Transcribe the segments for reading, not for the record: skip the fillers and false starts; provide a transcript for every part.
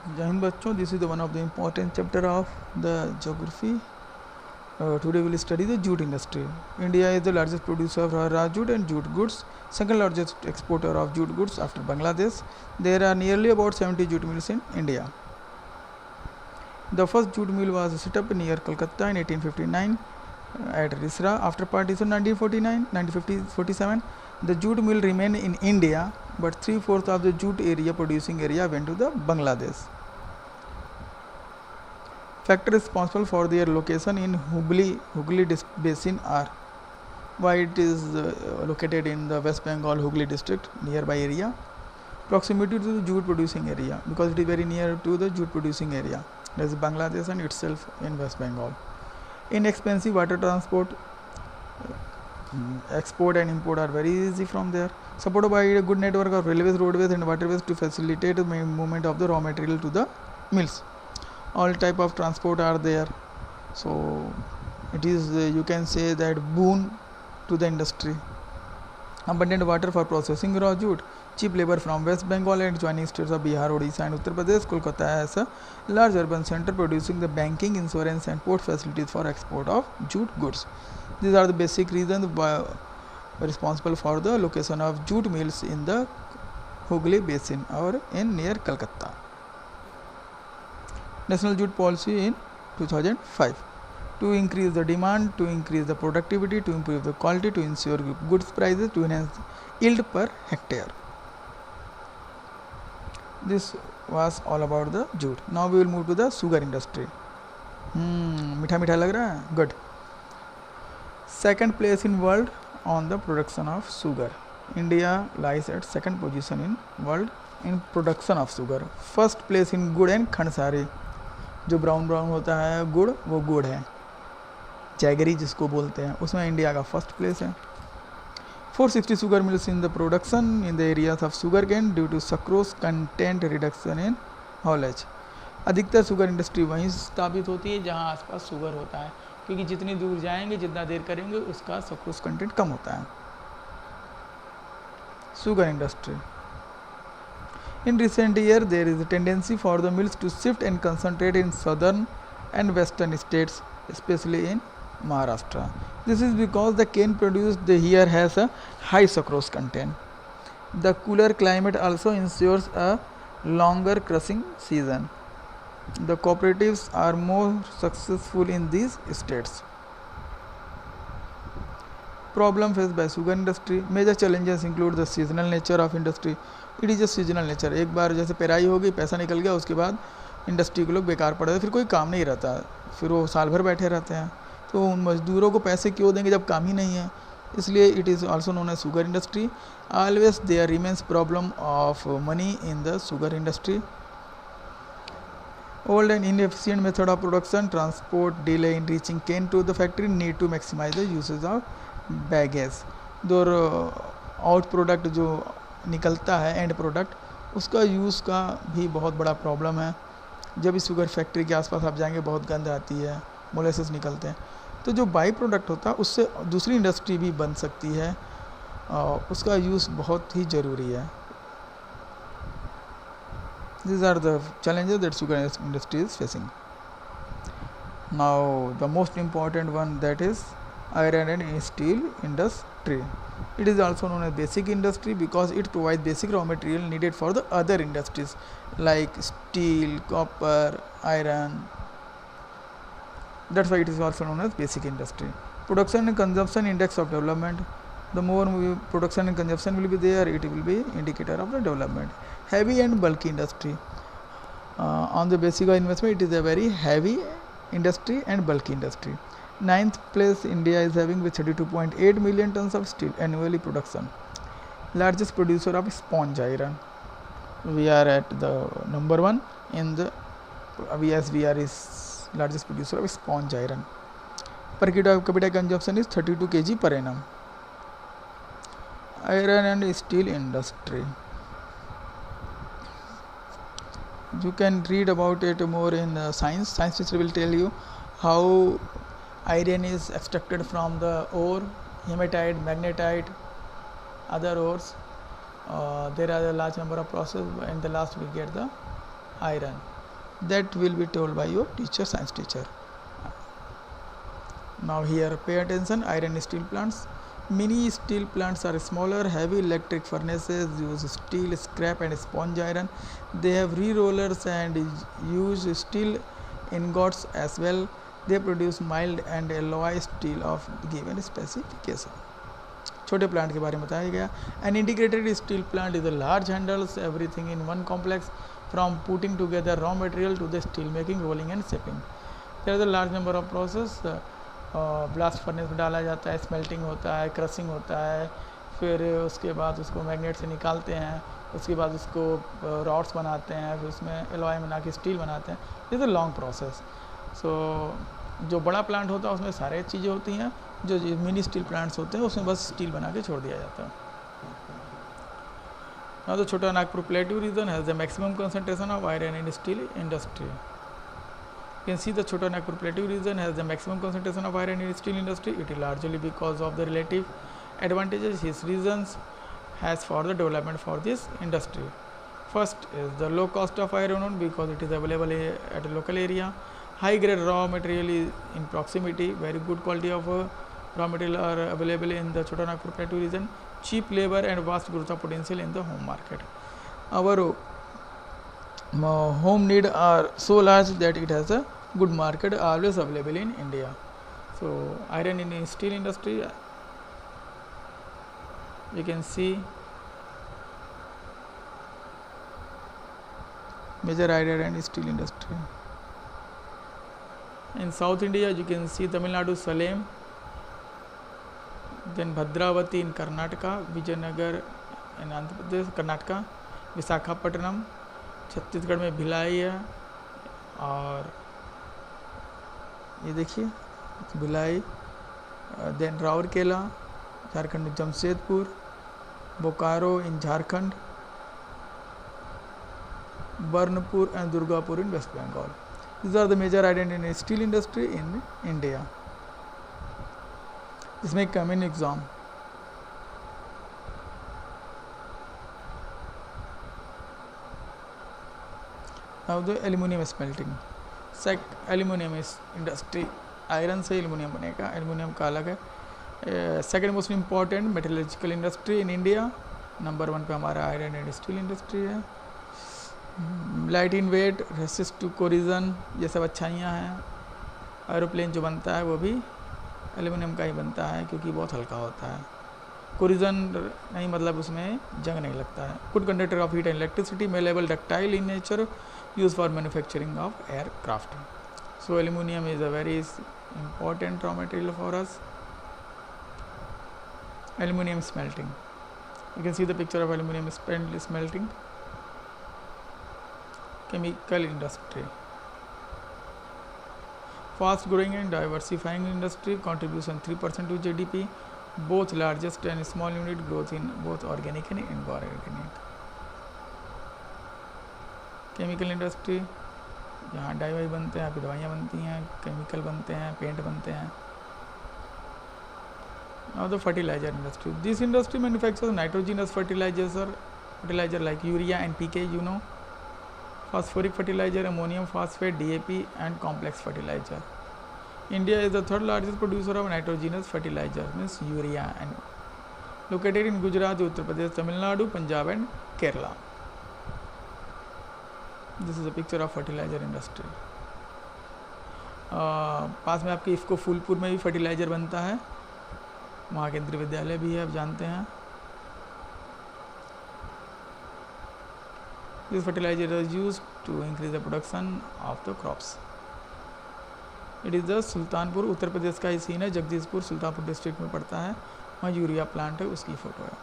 जय हिंद बच्चों, this is the one of the important chapter of the geography. Today we will study the jute industry. India is the largest producer of raw jute and jute goods, second largest exporter of jute goods after Bangladesh. There are nearly about 70 jute mills in India. The first jute mill was set up near Calcutta in 1859 at Risra. After partition 1947, the jute mill remained in India, but 3/4 of the jute area producing area went to the Bangladesh. Factors responsible for their location in Hooghly basin are: why it is located in the West Bengal Hooghly district nearby area. Proximity to the jute producing area, because it is very near to the jute producing area, that is Bangladesh and itself in West Bengal. Inexpensive water transport, export and import are very easy from there. Supported by a good network of railways, roadways and waterways to facilitate the movement of the raw material to the mills. All type of transport are there, so it is you can say that boon to the industry. Abundant water for processing raw jute, cheap labor from West Bengal and adjoining states of Bihar, Odisha and Uttar Pradesh. Kolkata has a large urban center producing the banking, insurance and port facilities for export of jute goods. These are the basic reasons responsible for the location of jute mills in the Hooghly basin or in near Calcutta. National Jute Policy in 2005 to increase the demand, to increase the productivity, to improve the quality, to ensure goods prices, to enhance yield per hectare. This was all about the jute. Now we will move to the sugar industry. मीठा मीठा लग रहा है? Good. Second place in world on the production of sugar. India lies at second position in world in production of sugar. First place in गुड़ and खंडसारी. जो brown होता है गुड़, वो गुड़ है, जैगरी जिसको बोलते हैं, उसमें इंडिया का फर्स्ट प्लेस है. 460 sugar mills in the production in the areas of sugar cane due to sucrose content reduction in haulage. अधिकतर शुगर इंडस्ट्री वहीं स्थापित होती है जहां आसपास शुगर होता है, क्योंकि जितनी दूर जाएंगे, जितना देर करेंगे, उसका सक्रोज कंटेंट कम होता है. Sugar industry. In recent years, there is a tendency for the mills to shift and concentrate in southern and western states, especially in Maharashtra. This is because the cane produced here has a high sucrose content. The cooler climate also ensures a longer crushing season. The cooperatives are more successful in these states. Problem faced by sugar industry. Major challenges include the seasonal nature of industry. It is a seasonal nature. एक बार जैसे पेराई हो गई, पैसा निकल गया, उसके बाद इंडस्ट्री के लोग बेकार पड़े, फिर कोई काम नहीं रहता, फिर वो साल भर बैठे रहते हैं. तो उन मजदूरों को पैसे क्यों देंगे जब काम ही नहीं है? इसलिए it is also known as sugar industry. Always there remains problem of money in the sugar industry. Old and inefficient method of production, transport, delay in reaching cane to the factory, need to maximize the usage of baggage. और out product जो निकलता है, and product, उसका use का भी बहुत बड़ा problem है. जब इस शुगर फैक्ट्री के आसपास आप जाएंगे, बहुत गंध आती है, मोलेसेस निकलते हैं, तो जो बाई प्रोडक्ट होता है उससे दूसरी इंडस्ट्री भी बन सकती है, उसका यूज़ बहुत ही ज़रूरी है. These are the challenges that sugar industry is facing. Now the most important one, that is iron and steel industry. It is also known as basic industry because it provides basic raw material needed for the other industries like steel, copper, iron. That's why it is also known as basic industry. Production and consumption index of development. The more production and consumption will be there, it will be indicator of the development. Heavy and bulky industry. On the basic of investment, it is a very heavy industry and bulky industry. 9th place India is having with 32.8 million tons of steel annually production. Largest producer of sponge iron. We are at the number 1 in the VSVR is largest producer of sponge iron. Per capita consumption is 32 kg per annum. Iron and steel industry. You can read about it more in science. Science teacher will tell you how iron is extracted from the ore, hematite, magnetite, other ores. There are a large number of processes. In the last we get the iron. That will be told by your teacher, science teacher. Now here pay attention, iron steel plants. Mini steel plants are smaller, heavy electric furnaces, use steel, scrap and sponge iron. They have re-rollers and use steel ingots as well. They produce mild and alloy steel of given specification. छोटे plant के बारे में बताया गया. An integrated steel plant is a large handles everything in one complex from putting together raw material to the steel making, rolling and shaping. There is a large number of process. Blast furnace में डाला जाता है, smelting होता है, crushing होता है, फिर उसके बाद उसको मैग्नेट से निकालते हैं, उसके बाद उसको रॉड्स बनाते हैं, फिर उसमें एलॉय बना के स्टील बनाते हैं. Is a long process. So जो बड़ा प्लांट होता है उसमें सारे चीज़ें होती हैं. जो मिनी स्टील प्लांट्स होते हैं उसमें बस स्टील बना के छोड़ दिया जाता है. नाउ द छोटा Nagpur plateau region has the maximum concentration of iron in steel industry. You can see the Chota Nagpur Plateau region has the maximum concentration of iron in steel industry. It is largely because of the relative advantages his regions has for the development for this industry. First is the low cost of iron ore because it is available at a local area. High grade raw material is in proximity. Very good quality of raw material are available in the Chota Nagpur Plateau region. Cheap labor and vast growth potential in the home market. Our home need are so large that it has a good market always available in India. So iron in steel industry, we can see major iron and steel industry. In South India you can see Tamil Nadu, Salem, then Bhadravati in Karnataka, Vijayanagar in Andhra Pradesh, Karnataka, Visakhapatnam Chhattisgarh में भिलाई है, और ये देखिए Bhilai, then Rourkela Jharkhand में, Jamshedpur, Bokaro in Jharkhand, Burnpur and Durgapur in West Bengal. These are the major iron in steel industry in India. This may come in exam. Now the aluminum smelting. Aluminum is industry. Iron से aluminium बनेगा, aluminium का अलग है. Second most important metallurgical industry in India. Number 1 पे हमारा iron and steel industry है. Light in weight, resist to corrosion, ये सब अच्छाइयाँ हैं. एरोप्लेन जो बनता है वो भी एल्युमिनियम का ही बनता है क्योंकि बहुत हल्का होता है. कोरिजन नहीं मतलब उसमें जंग नहीं लगता है. Good conductor of heat and electricity, malleable ductile in nature, use for manufacturing of aircraft. So aluminium is a very important raw material for us. Aluminum smelting. You can see the picture of aluminum smelting. Chemical industry. Fast growing and diversifying industry, contribution 3% to GDP. Both largest and small unit growth in both organic and inorganic. Chemical industry, जहाँ die बनते हैं, फिर दवाइयाँ बनती हैं, chemical बनते हैं, paint बनते हैं. Now the fertilizer industry. This industry manufactures nitrogenous fertilizer like urea and NPK, you know, phosphoric fertilizer, ammonium phosphate, DAP and complex fertilizer. India is the third largest producer of nitrogenous fertilizer, means urea, and located in Gujarat, Uttar Pradesh, Tamil Nadu, Punjab and Kerala. This is a picture of fertiliser industry. पास में आपके इफ़को फूलपुर में भी fertiliser बनता है, वहाँ केंद्रीय विद्यालय भी है, आप जानते हैं. This fertiliser is use to increase the production of the crops. It is the Sultanpur, Uttar Pradesh का ही सीन है. जगदीशपुर सुल्तानपुर डिस्ट्रिक्ट में पड़ता है, वहाँ यूरिया प्लांट है, उसकी फ़ोटो है.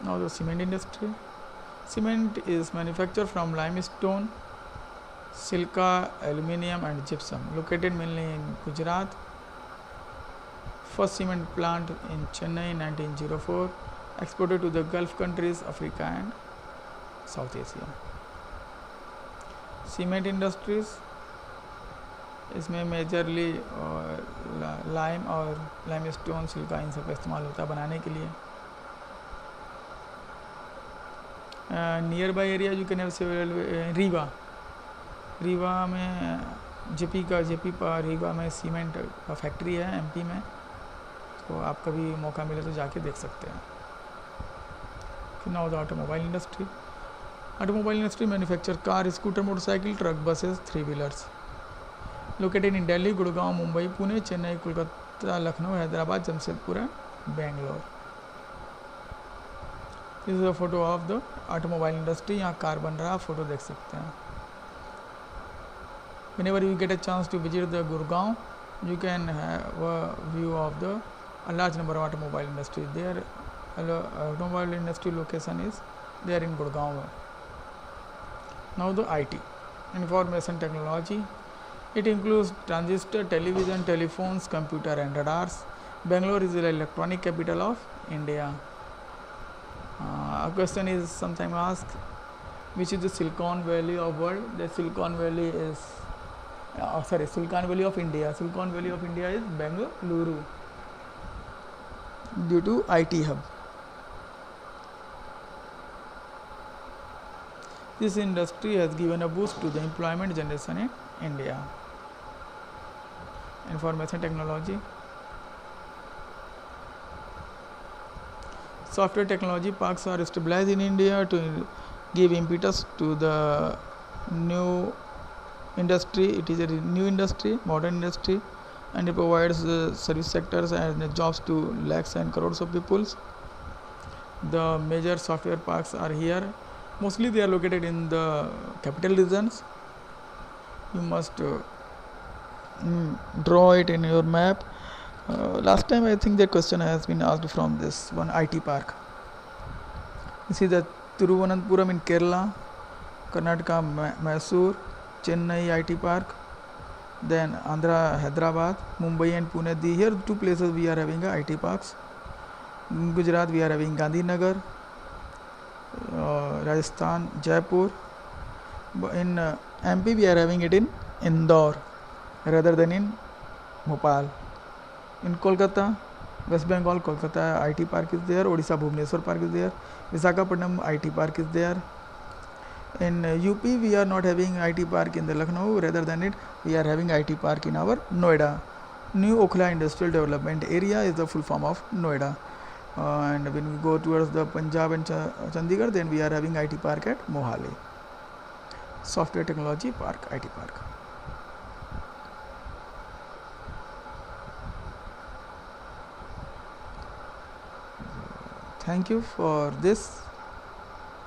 Now the cement industry. Cement is manufactured from limestone, silica, aluminium and gypsum. Located mainly in Gujarat. First cement plant in Chennai in 1904. Exported to the Gulf countries, Africa and South Asia. Cement industries, इसमें majorly lime और limestone, Chilka इन सब का इस्तेमाल होता है बनाने के लिए. Near by area you can have several Rewa में जेपी पर रीवा में सीमेंट का फैक्ट्री है एमपी में, तो आप कभी मौका मिले तो जाके देख सकते हैं. Now the automobile industry. Automobile industry manufacture car, scooter, motorcycle, truck, buses, 3 wheelers. Located in Delhi, Gurgaon, Mumbai, Pune, Chennai, Kolkata, Lucknow, Hyderabad, Jamshedpur and Bangalore. This is a photo of the automobile industry. यहाँ कार बन रहा है, आप फोटो देख सकते हैं. Whenever you get a chance to visit the Gurgaon, you can have a view of a large number of automobile industry. Their automobile industry location is there in Gurgaon. Now the IT, information technology. It includes transistor, television, telephones, computer and radars. Bangalore is the electronic capital of India. A question is sometimes asked, which is the Silicon Valley of world? The Silicon Valley is Silicon Valley of India. Silicon Valley of India is Bengaluru due to IT hub. This industry has given a boost to the employment generation in India. Information technology. Software technology parks are established in India to give impetus to the new industry. It is a new industry, modern industry, and it provides service sectors and jobs to lakhs and crores of people. The major software parks are here. Mostly they are located in the capital regions. You must draw it in your map. Last time I think the question has been asked from this one IT park. You see the Thiruvananthapuram in Kerala, Karnataka, Mysore, Chennai IT park, then Andhra, Hyderabad, Mumbai and Pune. Here 2 places we are having IT parks. In Gujarat we are having Gandhinagar, Rajasthan, Jaipur. In MP we are having it in Indore rather than in Bhopal. In Kolkata, West Bengal, Kolkata IT park is there. Odisha, Bhubaneswar park is there. Visakhapatnam IT park is there. In UP we are not having IT park in the Lucknow, rather than it we are having IT park in our Noida. New Okhla Industrial Development Area is the full form of Noida. And when we go towards the Punjab and Chandigarh, then we are having IT park at Mohali. Software Technology Park, IT park. Thank you for this.